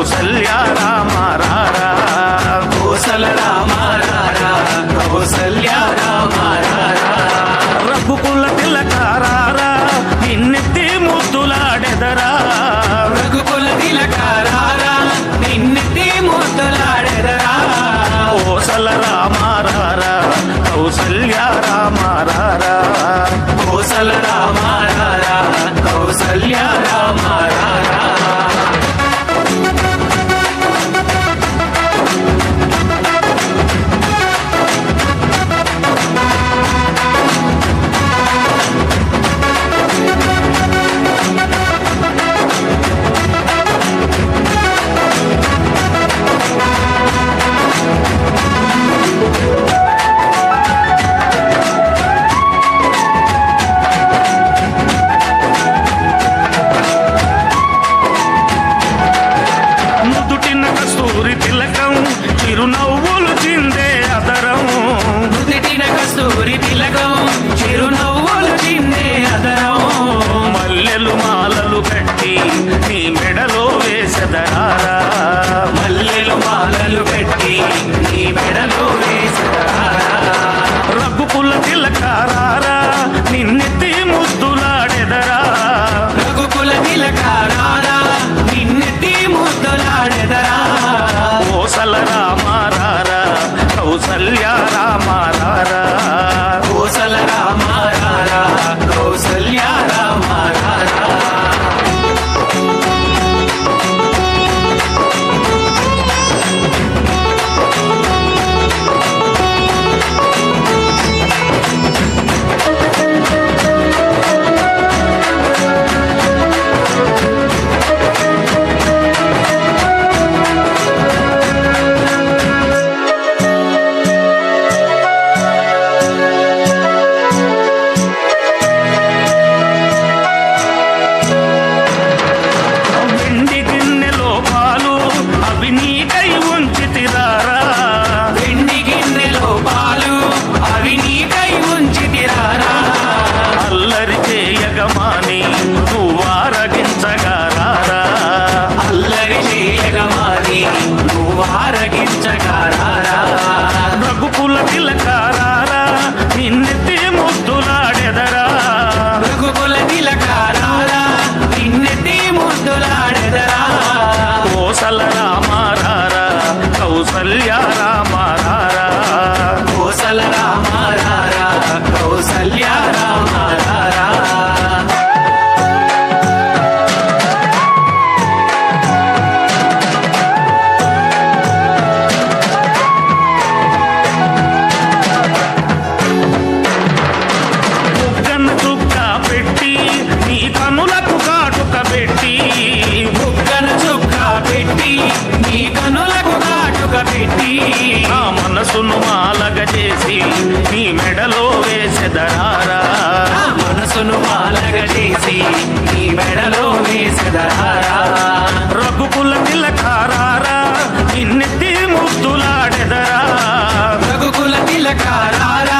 కౌసల్య రామ రారా కోసల రామ రారా కౌసల్య రామ రారా రఘుకుల తిలక రారా నిన్నెత్తి ముద్దులాడెదరా రఘుకుల తిలక రారా నిన్నెత్తి ముద్దులాడెదరా కోసల రామ రారా కౌసల్య రామ రారా కోసల రామ రారా కౌసల్య రామ రారా చిరునవ్వులు చిందే అదరం నుదిటిన కస్తూరి తిలకం చిరునవ్వులు చిందే అదరం మల్లెలు మాలలు కట్టి నీ మెడలో వేసెదరారా మల్లెలు మాలలు పెట్టి నీ మెడలో వేసెదరారా రఘుకుల తిలక రారా నిన్నెత్తి ముద్దులాడెదరా రఘుకుల తిలక రారా నిన్నెత్తి ముద్దులాడెదరా కోసల రామ రారా కౌసల్య రామ రారా కోసల రామ రారా కౌసల్య రామ రారా రఘుకుల తిలక రారా నిన్నెత్తి ముద్దులాడెదరా రఘుకుల తిలక రారా నిన్నెత్తి ముద్దులాడెదరా కోసల రామ రారా కౌసల్య రామ రారా కోసల రామ రారా కౌసల్య రామ రారా కనులకు కాటుక పెట్టి బుగ్గన చుక్క పెట్టి నీ కనులకు కాటుక పెట్టి నా మనసును మాలగ చేసి నీ మెడలో వేసెదరారా మనసును మాలగ చేసి నీ మెడలో వేసెదరారా రఘుకుల తిలక రారా నిన్నెత్తి ముద్దులాడెదరా రఘుకుల తిలక రారా